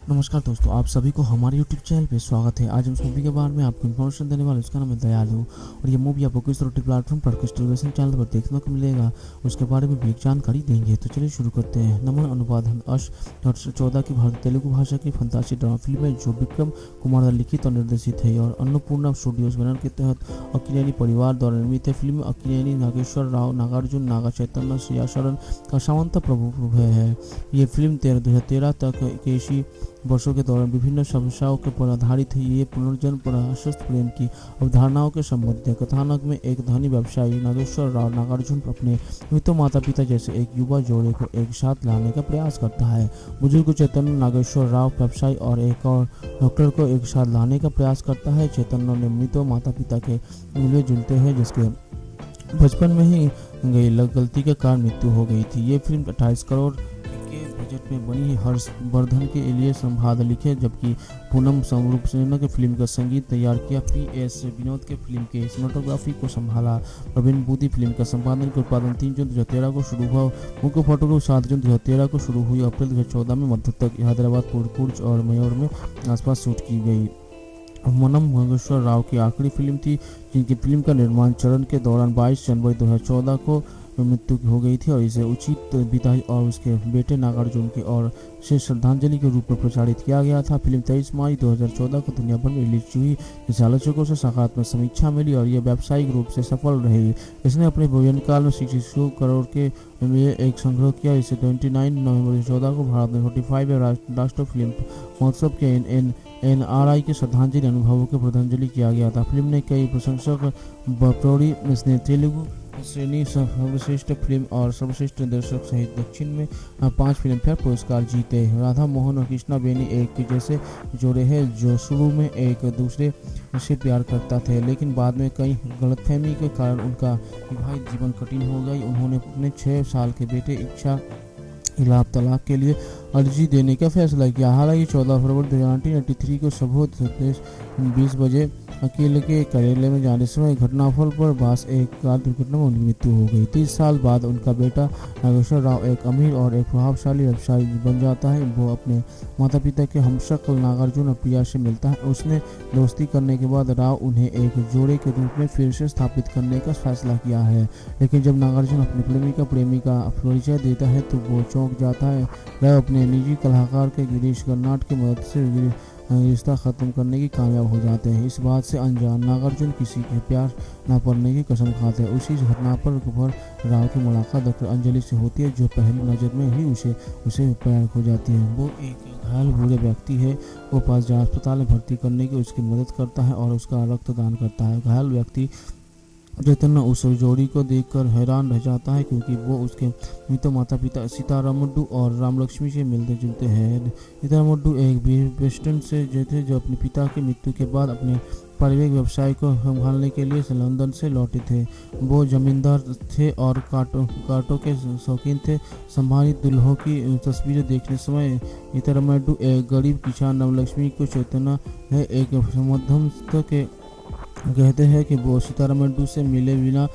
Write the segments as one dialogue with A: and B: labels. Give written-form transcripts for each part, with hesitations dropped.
A: नमस्कार दोस्तों, आप सभी को हमारे यूट्यूब चैनल पे स्वागत है। आज हम इस मूवी के बारे में आपको इन्फॉर्मेशन देने वाले, उसका नाम है दयालु। और ये मूवी आपको किस OTT प्लेटफॉर्म पर, किस टेलीविजन चैनल पर देखने को मिलेगा, उसके बारे में भी एक जानकारी देंगे। तो चलिए शुरू करते हैं। नमन अनुवाद अश 14 की भारतीय तेलुगु भाषा की फंतासी ड्रामा फिल्म है जो विक्रम कुमार द्वारा लिखित और निर्देशित है और अन्नपूर्णा स्टूडियोज बैनर के तहत अक्किनेनी परिवार द्वारा निर्मित है। फिल्म में अक्किनेनी, नागेश्वर राव, नागार्जुन, नागा चैतन्य, श्रेया शरण का सामंत प्रभु है। ये फिल्म 2013 तक केशी वर्षों के दौरान विभिन्न समस्याओं के पर आधारित है। ये पुनर्जन्म पर आश्वस्त प्रेम की अवधारणाओं के संबंधित है। कथानक में एक धनी व्यवसायी नागेश्वर राव नागार्जुन अपने मृत माता पिता जैसे एक युवा जोड़े को एक साथ लाने का प्रयास करता है। बुजुर्ग चैतन्य नागेश्वर राव व्यवसायी और एक और डॉक्टर को एक साथ लाने का प्रयास करता है। चैतन्य ने मृत माता पिता के मिले जुलते हैं जिसके बचपन में ही गई गलती के कारण मृत्यु हो गई थी। ये फिल्म 28 करोड़ के बजट में बनी। हर्षवर्धन के लिए संवाद लिखे, जबकि पूनम स्वरूप सेना के फिल्म का संगीत तैयार किया। PS विनोद के फिल्म के सिनेमेटोग्राफी को संभाला। प्रवीण बूदी फिल्म का संपादन के उत्पादन 3 जून 2013 को शुरू हुआ। मुख्य फोटोग्राफ 7 जून 2013 को शुरू हुई। अप्रैल 2014 में मध्य तक हैदराबाद, पुरकुर्ज और मयूर में आसपास शूट की गई। मनम नागेश्वर राव की आखिरी फिल्म थी जिनकी फिल्म का निर्माण चरण के दौरान 22 जनवरी 2014 को मृत्यु हो गई थी और इसे उचित विदाई और उसके बेटे नागार्जुन की ओर से श्रद्धांजलि के रूप में प्रचारित किया गया था। फिल्म 23 मई 2014 को दुनिया भर में रिलीज हुई, जिसे आलोचकों से सकारात्मक समीक्षा मिली और यह व्यावसायिक रूप से सफल रही। इसने अपने भोजन काल में 62 करोड़ के लिए एक संग्रह किया। इसे 29 नवंबर 2014 को भारत में 45वें राष्ट्रीय फिल्म महोत्सव के NRI के श्रद्धांजलि अनुभवों के श्रद्धांजलि किया गया था। फिल्म ने कई प्रशंसक बटोरी। इसने तेलुगु श्रेणी सर्वश्रेष्ठ फिल्म और सर्वश्रेष्ठ निर्देशक सहित दक्षिण में 5 फिल्म फेयर पुरस्कार जीते। राधा मोहन और कृष्णा बेनी एक जैसे जोड़े हैं जो शुरू में एक दूसरे से प्यार करता थे, लेकिन बाद में कई गलतफहमी के कारण उनका विवाहित जीवन कठिन हो गई। उन्होंने अपने 6 साल के बेटे इच्छा खिलाफ तलाक के लिए अर्जी देने का फैसला किया। हालांकि 14 फरवरी 1983 को सुबह 20 बजे अकेले के कार्यालय में जाने समय घटनास्थल पर बास एक कार दुर्घटना में उनकी मृत्यु हो गई। 30 साल बाद उनका बेटा नागेश्वर राव एक अमीर और एक प्रभावशाली व्यवसायी बन जाता है। वो अपने माता पिता के हमशक्ल नागार्जुन और प्रिया से मिलता है। उसने दोस्ती करने के बाद राव उन्हें एक जोड़े के रूप में फिर से स्थापित करने का फैसला किया है, लेकिन जब नागार्जुन अपनी प्रेमी का परिचय देता है तो वो चौंक जाता है। वह अपने निजी कलाकार के गिरीश कर्नाड की मदद से रिश्ता खत्म करने की कामयाब हो जाते हैं। इस बात से अनजान नागार्जुन किसी के प्यार न पड़ने की कसम खाते हैं। उसी घटना पर राव की मुलाकात डॉक्टर अंजलि से होती है जो पहली नज़र में ही उसे प्यार हो जाती है। वो एक घायल बूढ़े व्यक्ति है। वो पास जहाँ अस्पताल में भर्ती करने की उसकी मदद करता है और उसका रक्तदान करता है। घायल व्यक्ति चैतन्य उस जोड़ी को देखकर हैरान रह जाता है क्योंकि वो उसके मृत माता पिता सीतारामड्डू और रामलक्ष्मी से मिलते जुलते हैं। सीतारामड्डू एक वेस्टर्न से थे जो अपने पिता की मृत्यु के बाद अपने पारिवारिक व्यवसाय को संभालने के लिए लंदन से लौटे थे। वो जमींदार थे और कांटों के शौकीन थे। संभालित दुल्हों की तस्वीरें देखने समय सीतारामड्डू एक गरीब किसान रामलक्ष्मी को चैतन्य है एक मध्यस्थ के कहते हैं कि वो सीतारामड्डू से मिले बिना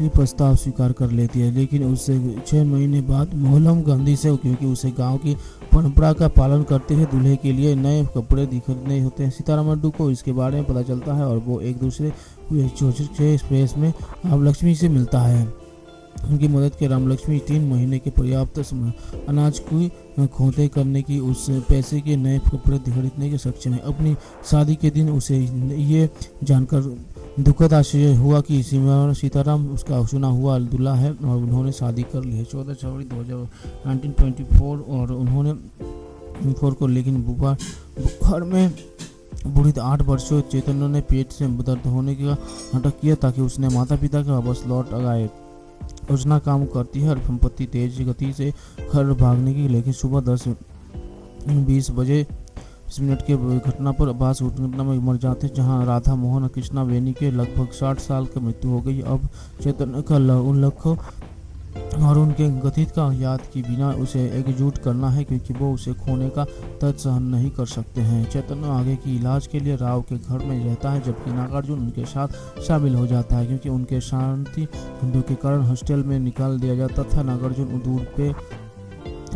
A: ही प्रस्ताव स्वीकार कर लेती है, लेकिन उससे 6 महीने बाद मोहल्लम गांधी से, क्योंकि उसे गांव की परंपरा का पालन करते हुए दूल्हे के लिए नए कपड़े खरीदने होते हैं। सीतारामड्डू को इसके बारे में पता चलता है और वो एक दूसरे एक्सप्रेस में रामलक्ष्मी से मिलता है। उनकी मदद के रामलक्ष्मी 3 महीने के पर्याप्त अनाज की खोते करने की उस पैसे के नए कपड़े खरीदने के सक्षम है। अपनी शादी के दिन उसे ये जानकर दुखद आश्चर्य हुआ कि सीताराम उसका चुना हुआ दूल्हा है और उन्होंने शादी कर ली है। 14 जनवरी 1924 और उन्होंने 4 को, लेकिन बुखार में बुढ़ी 8 वर्षों चैतन्य ने पेट से दर्द होने का नाटक किया ताकि उसने माता पिता के वापस लौट आए। योजना काम करती है और संपत्ति तेज गति से घर भागने की, लेकिन सुबह 10:20 के घटना पर बास घटना में मर जाते, जहां राधा मोहन और कृष्णा बेनी के लगभग 60 साल की मृत्यु हो गई। अब चैतन्य का उन लक्ष्यों और उनके गतित का याद के बिना उसे एकजुट करना है क्योंकि वो उसे खोने का दर्द सहन नहीं कर सकते हैं। चैतन्य आगे की इलाज के लिए राव के घर में रहता है जबकि नागार्जुन उनके साथ शामिल हो जाता है क्योंकि उनके शांति के कारण हॉस्टल में निकाल दिया जाता था। नागार्जुन दूर पे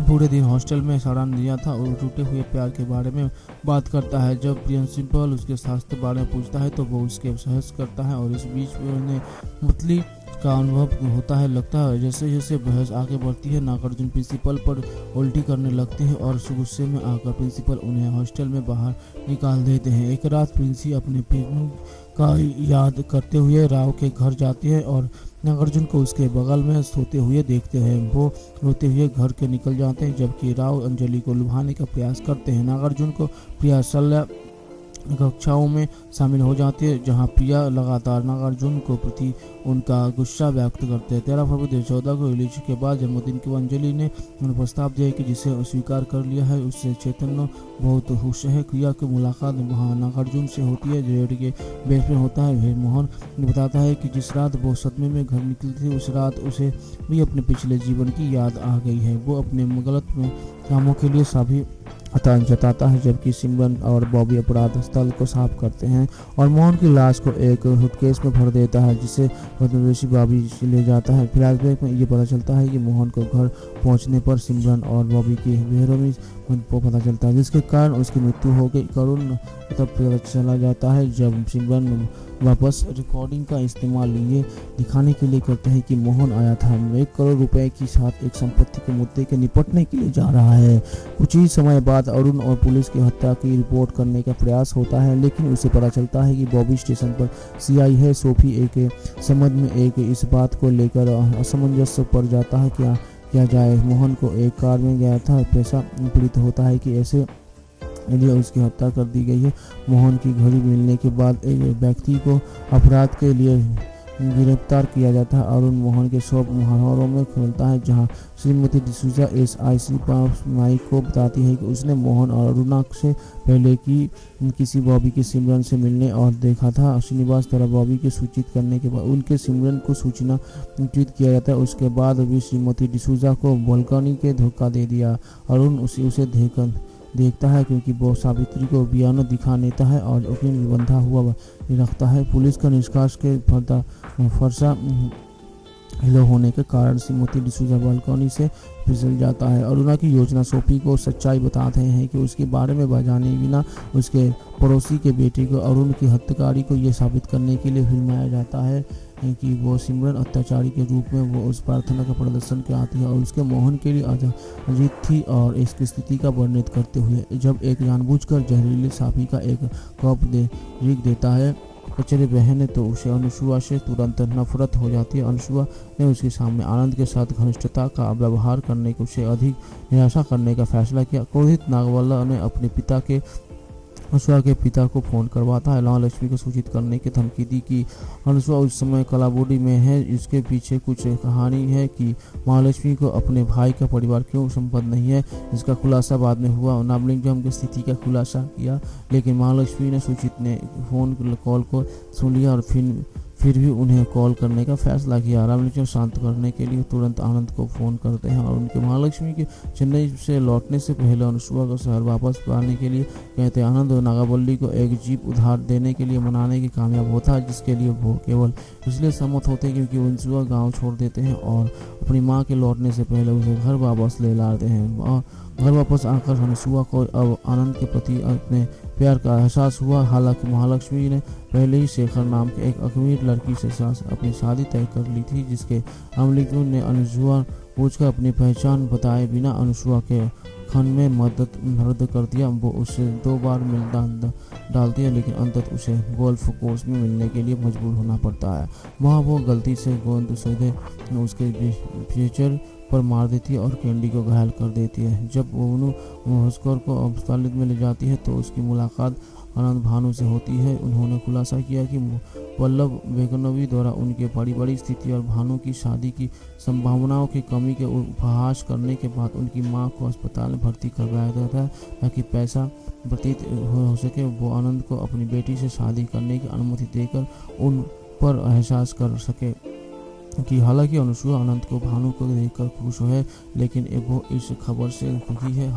A: पूरे दिन हॉस्टल में सड़न दिया था और टूटे हुए प्यार के बारे में बात करता है। जब प्रिंसिपल उसके स्वास्थ्य के बारे में पूछता है तो वो उसके बहस करता है और इस बीच में उन्हें मतली का अनुभव होता है। लगता है जैसे जैसे बहस आगे बढ़ती है नागार्जुन प्रिंसिपल पर उल्टी करने लगते हैं और गुस्से में आकर प्रिंसिपल उन्हें हॉस्टल में बाहर निकाल देते हैं। एक रात प्रिंसी अपने प्रेम का याद करते हुए राव के घर जाती है और नागार्जुन को उसके बगल में सोते हुए देखते हैं। वो रोते हुए घर के निकल जाते हैं जबकि राव अंजलि को लुभाने का प्रयास करते हैं। नागार्जुन को प्रिया सलाह कक्षाओं में शामिल हो जाती है जहां प्रिया लगातार नागार्जुन को प्रति उनका गुस्सा व्यक्त करते हैं। 13 फरवरी 2014 को रिलीज के बाद जन्मदिन की अंजलि ने उन्हें प्रस्ताव दिया कि जिसे स्वीकार कर लिया है उससे चैतन्य बहुत खुश है। प्रिया की मुलाकात वहाँ नागार्जुन से होती है जो के बेस में होता है। फिर मोहन बताता है कि जिस रात वो सदमे में घर निकली थी उस रात उसे भी अपने पिछले जीवन की याद आ गई है। वो अपने गलत कामों के लिए सभी जताता है जबकि सिमरन और बॉबी अपराध स्थल को साफ करते हैं और मोहन की लाश को एक सूटकेस में भर देता है जिसे बदमाशी बॉबी ले जाता है। फ्लैशबैक में ये पता चलता है कि मोहन को घर पहुंचने पर सिमरन और बॉबी की बेरहमी को पता चलता है जिसके कारण उसकी मृत्यु हो गई। करुण तब पता चला जाता है जब सिमरन वापस रिकॉर्डिंग का इस्तेमाल ये दिखाने के लिए करते हैं कि मोहन आया था 1 करोड़ रुपए के साथ एक संपत्ति के मुद्दे के निपटने के लिए जा रहा है। कुछ ही समय बाद अरुण और पुलिस की हत्या की रिपोर्ट करने का प्रयास होता है लेकिन उसे पता चलता है कि बॉबी स्टेशन पर सीआई है। सोफी एक समझ में एक इस बात को लेकर असमंजस पर जाता है क्या किया जाए। मोहन को एक कार में गया था पैसा पीड़ित होता है कि ऐसे लिए उसकी हत्या कर दी गई है। मोहन की घड़ी मिलने के बाद एक व्यक्ति को अपराध के लिए गिरफ्तार किया जाता है। अरुण मोहन के शॉप मुहावरों में खुलता है जहां श्रीमती डिसूजा SIC माइक को बताती है कि उसने मोहन और अरुणा से पहले की किसी बॉबी के सिमरन से मिलने और देखा था। श्रीनिवास द्वारा बॉबी के सूचित करने के बाद उनके सिमरन को सूचना ट्वीट किया जाता है। उसके बाद भी श्रीमती डिसूजा को बालकनी के धोखा दे दिया। अरुण उसे देखता है क्योंकि वो सावित्री को बयान दिखा देता है और उसे बंधा हुआ रखता है। पुलिस का निष्कर्ष के फरसा हिलो होने के कारण श्रीमती डिसूजा बालकनी से फिसल जाता है। अरुणा की योजना सोफी को सच्चाई बताते हैं कि उसके बारे में बजाने बिना उसके पड़ोसी के बेटे को अरुण की हत्याकारी को ये साबित करने के लिए फिल्माया जाता है कि वो सिमरन अत्याचारी के रूप में वो उस प्रार्थना का प्रदर्शन के आती है और उसके मोहन के लिए अजीत थी और इसकी स्थिति का वर्णित करते हुए जब एक जानबूझकर जहरीली साफी का एक कप रिक देता है कचरे बहन तो उसे अनुसुआ से तुरंत नफरत हो जाती है। अनुसुआ ने उसके सामने आनंद के साथ घनिष्ठता का व्यवहार करने को उसे अधिक निराशा करने का फैसला किया। क्रोधित नागवाला ने अपने पिता के अनुसुआ के पिता को फोन करवाता है। महालक्ष्मी को सूचित करने की धमकी दी कि अनुसुआ उस समय कलाबोडी में है। इसके पीछे कुछ कहानी है कि महालक्ष्मी को अपने भाई का परिवार क्यों संपन्न नहीं है। इसका खुलासा बाद में हुआ। नाबलिंगम की स्थिति का खुलासा किया लेकिन महालक्ष्मी ने सूचित ने फोन कॉल को सुन लिया और फिर भी उन्हें कॉल करने का फैसला किया। रामलिंगम शांत करने के लिए तुरंत आनंद को फ़ोन करते हैं और उनके महालक्ष्मी के चेन्नई से लौटने से पहले अनुसुआ को शहर वापस आने के लिए कहते हैं। आनंद और नागावल्ली को एक जीप उधार देने के लिए मनाने के कामयाब होता है जिसके लिए वो केवल इसलिए सहमत होते हैं क्योंकि अनुसुआ गाँव छोड़ देते हैं और अपनी माँ के लौटने से पहले उसे घर वापस ले लाते हैं। घर वापस आकर अनुसुआ को अब आनंद के प्रति अपने प्यार का एहसास हुआ। हालांकि महालक्ष्मी ने पहले ही शेखर नाम के एक अमीर लड़की से अपनी शादी तय कर ली थी जिसके अमलिकुन ने अनुसुआ पूछकर अपनी पहचान बताए बिना अनुसुआ के खन में मदद रद्द कर दिया। वो उसे 2 बार मिल डालती है लेकिन अंततः उसे गोल्फ कोर्स में मिलने के लिए मजबूर होना पड़ता है। वहाँ वो गलती से गोंद सीधे उसके फ्यूचर पर मार देती है और कैंडी को घायल कर देती है। जब वो हस्कर को अस्पताल में ले जाती है तो उसकी मुलाकात आनंद भानु से होती है। उन्होंने खुलासा किया कि पल्लव वैष्णवी द्वारा उनके पारिवारिक स्थिति और भानु की शादी की संभावनाओं की कमी के उपहास करने के बाद उनकी मां को अस्पताल में भर्ती करवाया गया था ताकि पैसा व्यतीत हो सके। वो आनंद को अपनी बेटी से शादी करने की अनुमति देकर उन पर एहसास कर सके कि हालांकि अनुसुआ आनंद को भानु को देखकर खुश है लेकिन वो इस खबर से दुखी है।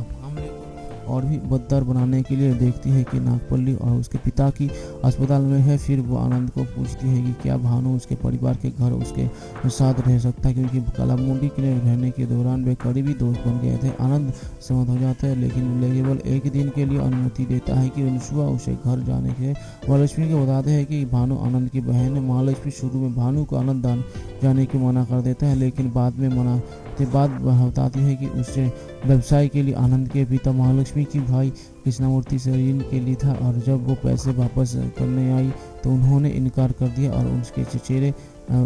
A: और भी बदतर बनाने के लिए देखती है कि नागपल्ली और उसके पिता की अस्पताल में है। फिर वो आनंद को पूछती है कि क्या भानु उसके परिवार के घर उसके साथ रह सकता है, क्योंकि कालामुंडी के रहने के दौरान वे करीबी दोस्त बन गए थे। आनंद सहमत हो जाता है, लेकिन केवल एक दिन के लिए अनुमति देता है कि सुबह उसे घर जाने के। महालक्ष्मी को बताते हैं कि भानु आनंद की बहन है। महालक्ष्मी शुरू में भानु को आनंद जाने की मना कर देता है, लेकिन बाद में मना के बाद बताती है कि उससे व्यवसाय के लिए आनंद के पिता महालक्ष्मी की भाई कृष्णमूर्ति से ऋण के लिए था, और जब वो पैसे वापस करने आई तो उन्होंने इनकार कर दिया और उसके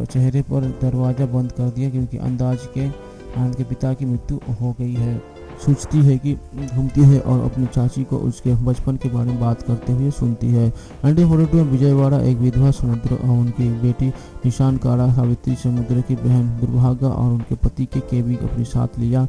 A: चेहरे पर दरवाज़ा बंद कर दिया, क्योंकि अंदाज के आनंद के पिता की मृत्यु हो गई है। सोचती है कि घूमती है और अपनी चाची को उसके बचपन के बारे में बात करते हुए सुनती है। 1942 में विजयवाड़ा एक विधवा समुद्र और उनकी बेटी निशान कारा, सावित्री समुद्र की बहन दुर्भागा और उनके पति के केवी अपने साथ लिया।